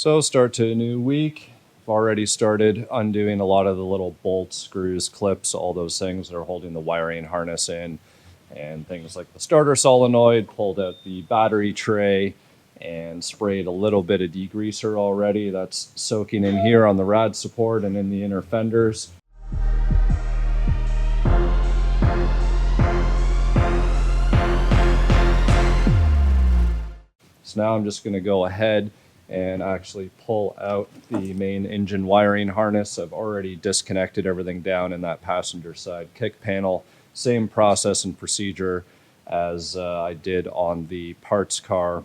So start to a new week. I've already started undoing a lot of the little bolts, screws, clips, all those things that are holding the wiring harness in, and things like the starter solenoid, pulled out the battery tray and sprayed a little bit of degreaser already. That's soaking in here on the rad support and in the inner fenders. So now I'm just going to go ahead and actually pull out the main engine wiring harness. I've already disconnected everything down in that passenger side kick panel. Same process and procedure as I did on the parts car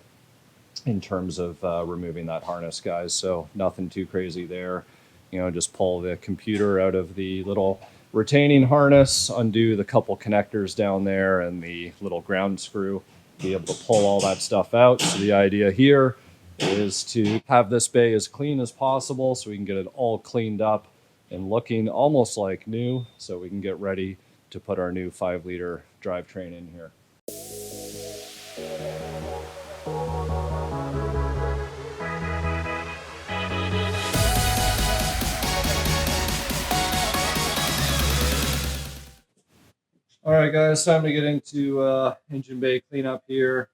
in terms of removing that harness, guys. So nothing too crazy there. You know, just pull the computer out of the little retaining harness, undo the couple connectors down there and the little ground screw, be able to pull all that stuff out. So the idea here is to have this bay as clean as possible so we can get it all cleaned up and looking almost like new, so we can get ready to put our new 5-liter drivetrain in here. All right, guys, time to get into engine bay cleanup here.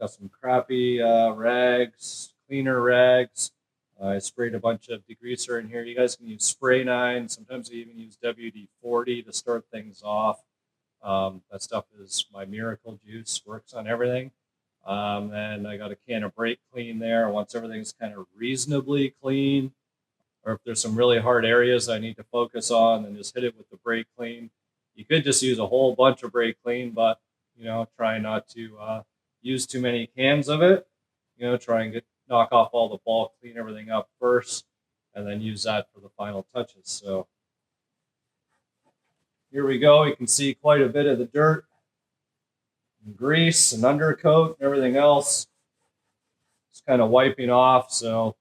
Got some crappy rags, cleaner rags. I sprayed a bunch of degreaser in here. You guys can use spray 9. Sometimes I even use WD-40 to start things off. That stuff is my miracle juice, works on everything. And I got a can of brake clean there. Once everything's kind of reasonably clean, or if there's some really hard areas I need to focus on, then just hit it with the brake clean. You could just use a whole bunch of brake clean, but, you know, try not to use too many cans of it. You know, try and knock off all the bulk, clean everything up first, and then use that for the final touches. So here we go. You can see quite a bit of the dirt and grease and undercoat and everything else. It's kind of wiping off. So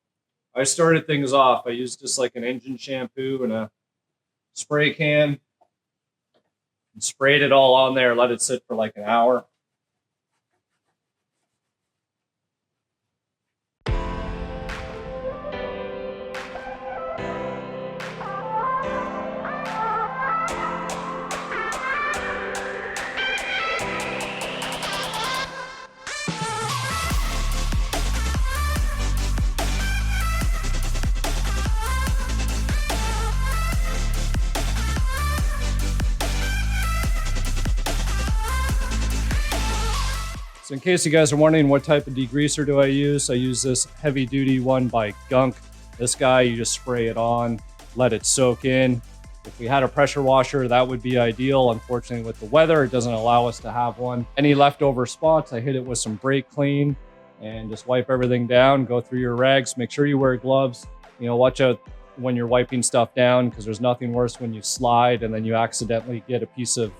I started things off. I used just like an engine shampoo and a spray can and sprayed it all on there, let it sit for like an hour. So in case you guys are wondering what type of degreaser do I use this heavy duty one by Gunk. This guy, you just spray it on, let it soak in. If we had a pressure washer, that would be ideal. Unfortunately, with the weather, it doesn't allow us to have one. Any leftover spots, I hit it with some brake clean and just wipe everything down, go through your rags, make sure you wear gloves. You know, watch out when you're wiping stuff down, because there's nothing worse when you slide and then you accidentally get a piece of,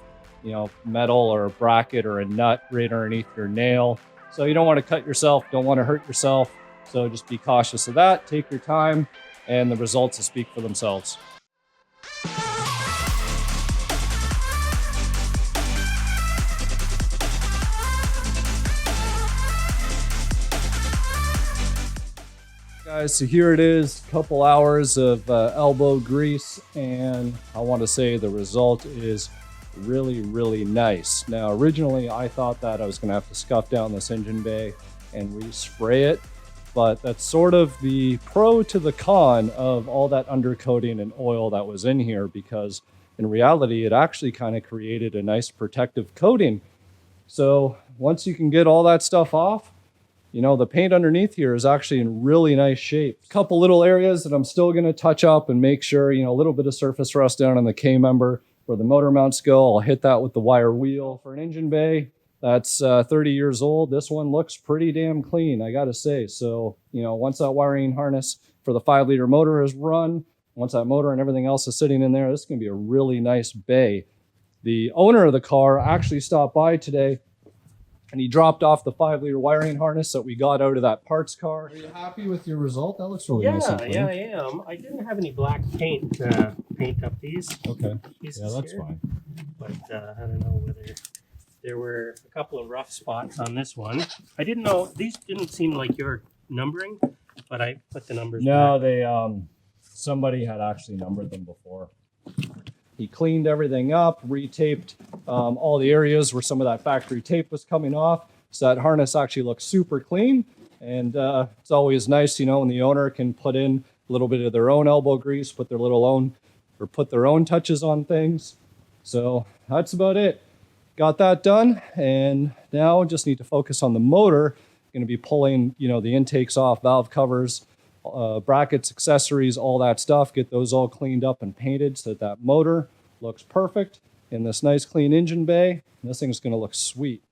you know, metal or a bracket or a nut right underneath your nail. So you don't want to cut yourself, don't want to hurt yourself. So just be cautious of that, take your time, and the results will speak for themselves. Guys, so here it is, a couple hours of elbow grease, and I want to say the result is really nice. Now, originally I thought that I was going to have to scuff down this engine bay and respray it, but that's sort of the pro to the con of all that undercoating and oil that was in here, because in reality it actually kind of created a nice protective coating. So once you can get all that stuff off, you know, the paint underneath here is actually in really nice shape. A couple little areas that I'm still going to touch up and make sure, you know, a little bit of surface rust down on the K-member where the motor mounts go. I'll hit that with the wire wheel. For an engine bay that's 30 years old, this one looks pretty damn clean, I gotta say. So, you know, once that wiring harness for the 5-liter motor is run, once that motor and everything else is sitting in there, this is gonna be a really nice bay. The owner of the car actually stopped by today and he dropped off the 5-liter wiring harness that we got out of that parts car. Are you happy with your result? That looks really nice and clean. Yeah, I am. I didn't have any black paint paint up these. Okay. Yeah, that's here, fine. But I don't know whether there were a couple of rough spots on this one. I didn't know, these didn't seem like your numbering, but I put the numbers No, back. they somebody had actually numbered them before. He cleaned everything up, retaped all the areas where some of that factory tape was coming off. So that harness actually looks super clean. And it's always nice, you know, when the owner can put in a little bit of their own elbow grease, put their own touches on things. So that's about it. Got that done, and now just need to focus on the motor. Going to be pulling, you know, the intakes off, valve covers, brackets, accessories, all that stuff. Get those all cleaned up and painted so that that motor looks perfect in this nice clean engine bay. This thing's going to look sweet.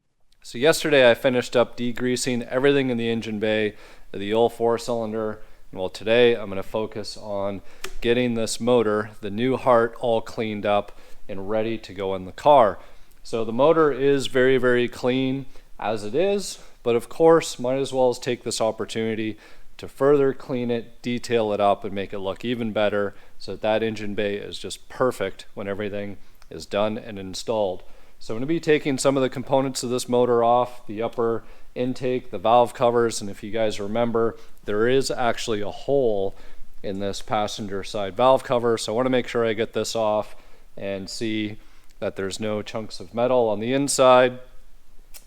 So yesterday I finished up degreasing everything in the engine bay, the old 4-cylinder. Well, today I'm going to focus on getting this motor, the new heart, all cleaned up and ready to go in the car. So the motor is very, very clean as it is, but of course, might as well take this opportunity to further clean it, detail it up, and make it look even better so that engine bay is just perfect when everything is done and installed. So I'm going to be taking some of the components of this motor off, the upper intake, the valve covers, and if you guys remember, there is actually a hole in this passenger side valve cover, so I want to make sure I get this off and see that there's no chunks of metal on the inside.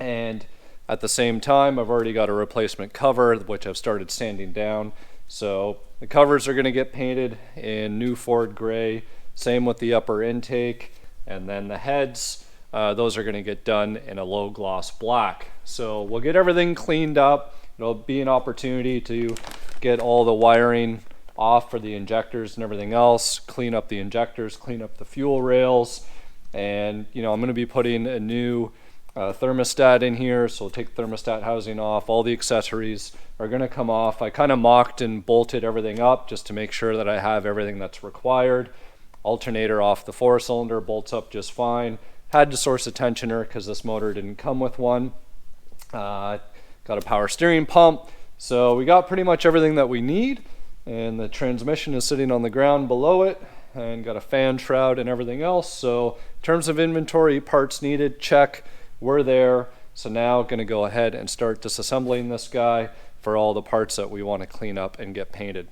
And at the same time, I've already got a replacement cover, which I've started sanding down. So the covers are going to get painted in new Ford gray, same with the upper intake, and then the heads, those are going to get done in a low gloss black. So we'll get everything cleaned up. It'll be an opportunity to get all the wiring off for the injectors and everything else, clean up the injectors, clean up the fuel rails. And you know, I'm going to be putting a new thermostat in here, so we'll take the thermostat housing off. All the accessories are going to come off. I kind of mocked and bolted everything up just to make sure that I have everything that's required. Alternator off the 4-cylinder bolts up just fine. Had to source a tensioner because this motor didn't come with one. Got a power steering pump. So we got pretty much everything that we need, and the transmission is sitting on the ground below it, and got a fan shroud and everything else. So in terms of inventory, parts needed, check, we're there. So now going to go ahead and start disassembling this guy for all the parts that we want to clean up and get painted.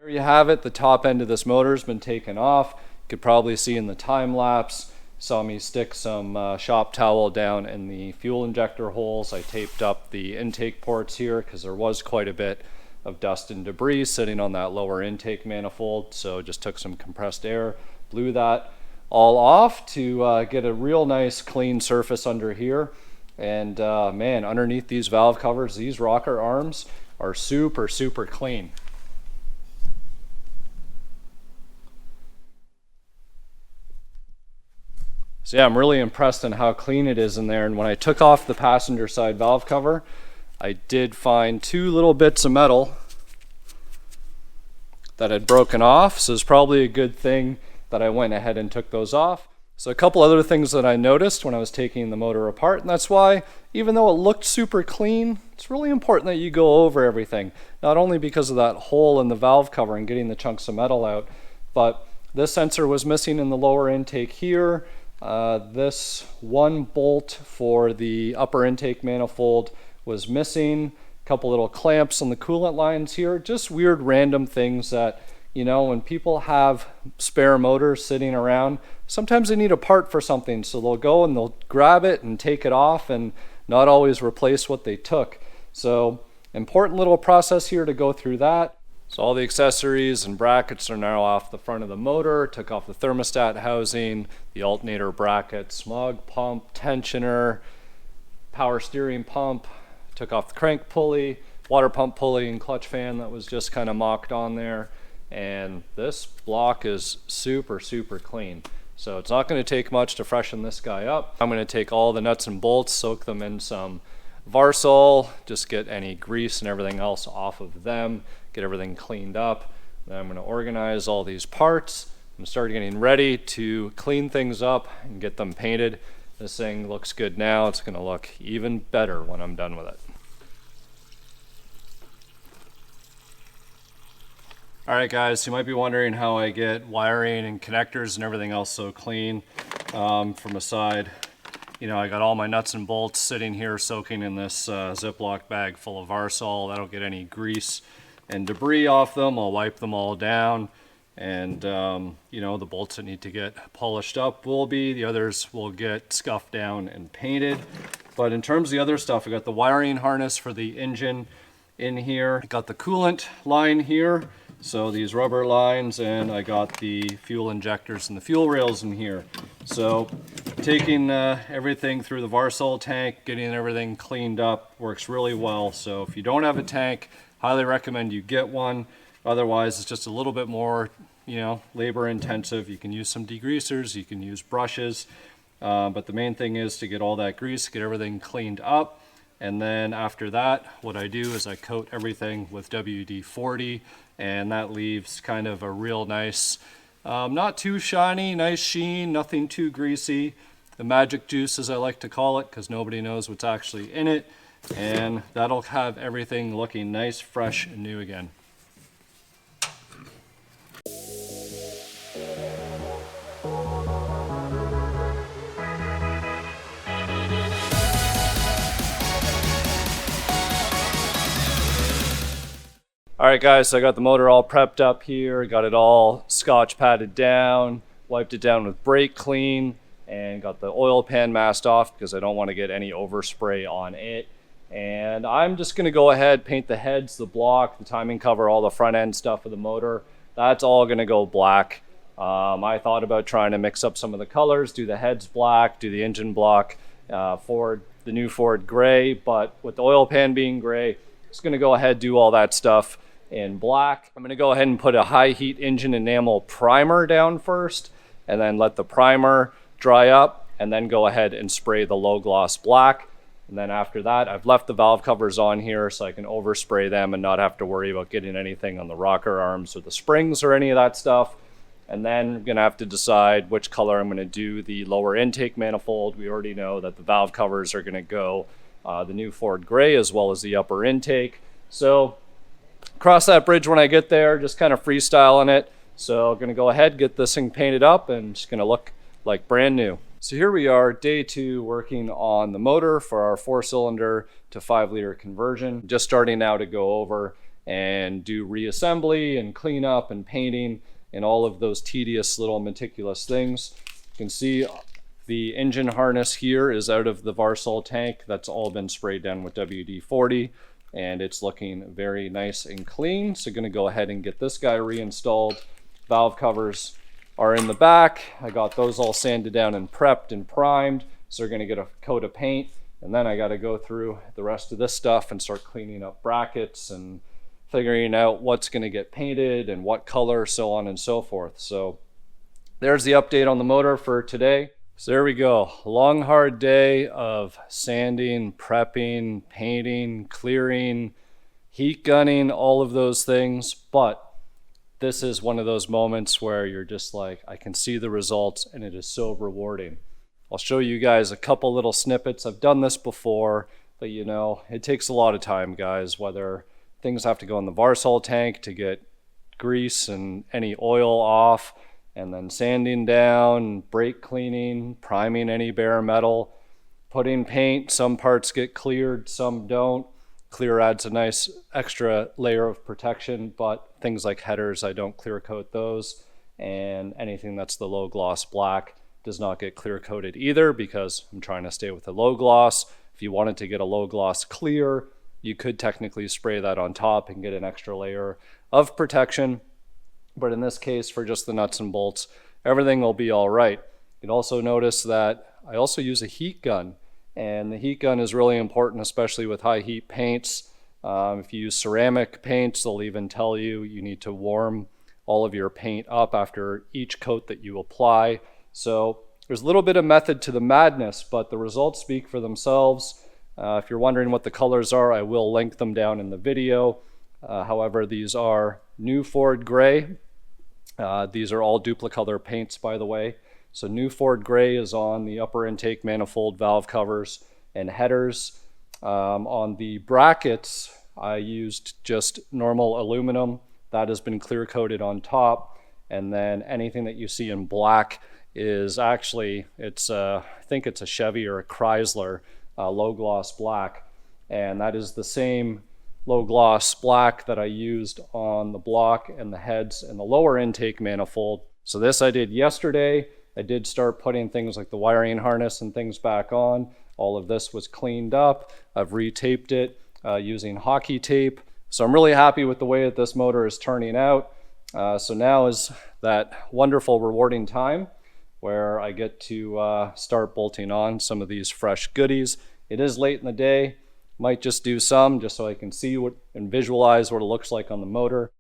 You have it, the top end of this motor has been taken off. You could probably see in the time lapse, saw me stick some shop towel down in the fuel injector holes. I taped up the intake ports here because there was quite a bit of dust and debris sitting on that lower intake manifold. So just took some compressed air, blew that all off to get a real nice clean surface under here. And man, underneath these valve covers, these rocker arms are super, super clean. So yeah, I'm really impressed on how clean it is in there. And when I took off the passenger side valve cover, I did find 2 little bits of metal that had broken off. So it's probably a good thing that I went ahead and took those off. So a couple other things that I noticed when I was taking the motor apart, and that's why, even though it looked super clean, it's really important that you go over everything. Not only because of that hole in the valve cover and getting the chunks of metal out, but this sensor was missing in the lower intake here. This one bolt for the upper intake manifold was missing. A couple little clamps on the coolant lines here. Just weird random things that, you know, when people have spare motors sitting around, sometimes they need a part for something, so they'll go and they'll grab it and take it off and not always replace what they took. So important little process here to go through that. So all the accessories and brackets are now off the front of the motor. Took off the thermostat housing, the alternator bracket, smog pump, tensioner, power steering pump. Took off the crank pulley, water pump pulley, and clutch fan that was just kind of mocked on there. And this block is super, super clean. So it's not going to take much to freshen this guy up. I'm going to take all the nuts and bolts, soak them in some Varsol, just get any grease and everything else off of them, get everything cleaned up. Then I'm going to organize all these parts and start getting ready to clean things up and get them painted This thing looks good now. It's gonna look even better when I'm done with it. Alright guys, you might be wondering how I get wiring and connectors and everything else so clean from the side. You know, I got all my nuts and bolts sitting here soaking in this Ziploc bag full of Varsol. That'll get any grease and debris off them. I'll wipe them all down. And, you know, the bolts that need to get polished up will be. The others will get scuffed down and painted. But in terms of the other stuff, I got the wiring harness for the engine in here. I got the coolant line here. So these rubber lines, and I got the fuel injectors and the fuel rails in here. So taking everything through the Varsol tank, getting everything cleaned up works really well. So if you don't have a tank, highly recommend you get one. Otherwise, it's just a little bit more, you know, labor intensive. You can use some degreasers, you can use brushes, but the main thing is to get all that grease, get everything cleaned up. And then after that, what I do is I coat everything with WD-40, and that leaves kind of a real nice, not too shiny, nice sheen, nothing too greasy. The magic juice, as I like to call it, because nobody knows what's actually in it. And that'll have everything looking nice, fresh, and new again. Alright guys, so I got the motor all prepped up here, got it all scotch padded down, wiped it down with brake clean, and got the oil pan masked off because I don't want to get any overspray on it. And I'm just going to go ahead, paint the heads, the block, the timing cover, all the front end stuff of the motor. That's all going to go black. I thought about trying to mix up some of the colors, do the heads black, do the engine block, Ford, the new Ford gray, but with the oil pan being gray, just going to go ahead, do all that stuff in black. I'm going to go ahead and put a high heat engine enamel primer down first, and then let the primer dry up, and then go ahead and spray the low gloss black. And then after that, I've left the valve covers on here so I can overspray them and not have to worry about getting anything on the rocker arms or the springs or any of that stuff. And then I'm going to have to decide which color I'm going to do the lower intake manifold. We already know that the valve covers are going to go the new Ford gray as well as the upper intake. So cross that bridge when I get there, just kind of freestyling it. So I'm going to go ahead, get this thing painted up, and it's going to look like brand new. So here we are, day 2, working on the motor for our 4-cylinder to 5-liter conversion. Just starting now to go over and do reassembly and cleanup and painting and all of those tedious little meticulous things. You can see the engine harness here is out of the Varsol tank. That's all been sprayed down with WD-40, and it's looking very nice and clean. So going to go ahead and get this guy reinstalled. Valve covers are in the back. I got those all sanded down and prepped and primed. So they're going to get a coat of paint, and then I got to go through the rest of this stuff and start cleaning up brackets and figuring out what's going to get painted and what color, so on and so forth. So there's the update on the motor for today. So there we go. Long, hard day of sanding, prepping, painting, clearing, heat gunning, all of those things. But this is one of those moments where you're just like, I can see the results, and it is so rewarding. I'll show you guys a couple little snippets. I've done this before, but you know, it takes a lot of time, guys, whether things have to go in the Varsol tank to get grease and any oil off, and then sanding down, brake cleaning, priming any bare metal, putting paint. Some parts get cleared, some don't. Clear adds a nice extra layer of protection, but things like headers, I don't clear coat those. And anything that's the low gloss black does not get clear coated either, because I'm trying to stay with the low gloss. If you wanted to get a low gloss clear, you could technically spray that on top and get an extra layer of protection. But in this case, for just the nuts and bolts, everything will be all right. You'll also notice that I also use a heat gun, and the heat gun is really important, especially with high heat paints. If you use ceramic paints, they'll even tell you you need to warm all of your paint up after each coat that you apply. So there's a little bit of method to the madness, but the results speak for themselves. If you're wondering what the colors are, I will link them down in the video. However, these are new Ford gray. These are all Dupli-Color paints, by the way. So new Ford gray is on the upper intake manifold valve covers and headers. On the brackets, I used just normal aluminum. That has been clear coated on top. And then anything that you see in black is actually, I think it's a Chevy or a Chrysler low gloss black. And that is the same low gloss black that I used on the block and the heads and the lower intake manifold. So this I did yesterday. I did start putting things like the wiring harness and things back on. All of this was cleaned up. I've retaped it using hockey tape. So I'm really happy with the way that this motor is turning out. So now is that wonderful, rewarding time where I get to start bolting on some of these fresh goodies. It is late in the day. Might just do some just so I can see what and visualize what it looks like on the motor.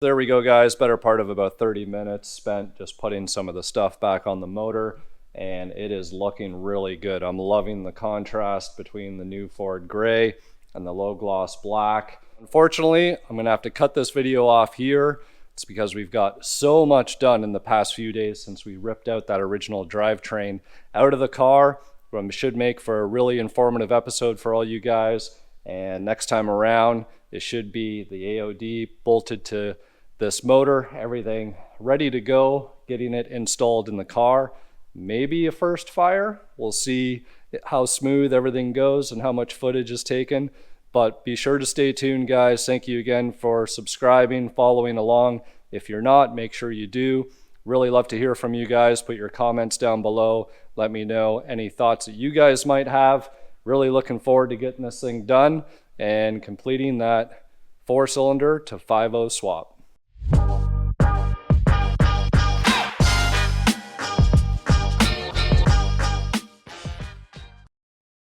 There we go, guys. Better part of about 30 minutes spent just putting some of the stuff back on the motor, and it is looking really good. I'm loving the contrast between the new Ford gray and the low gloss black. Unfortunately, I'm gonna have to cut this video off here. It's because we've got so much done in the past few days since we ripped out that original drivetrain out of the car. It should make for a really informative episode for all you guys. And next time around, it should be the AOD bolted to this motor, everything ready to go, getting it installed in the car. Maybe a first fire. We'll see how smooth everything goes and how much footage is taken. But be sure to stay tuned, guys. Thank you again for subscribing, following along. If you're not, make sure you do. Really love to hear from you guys. Put your comments down below. Let me know any thoughts that you guys might have. Really looking forward to getting this thing done and completing that 4-cylinder to 5.0 swap.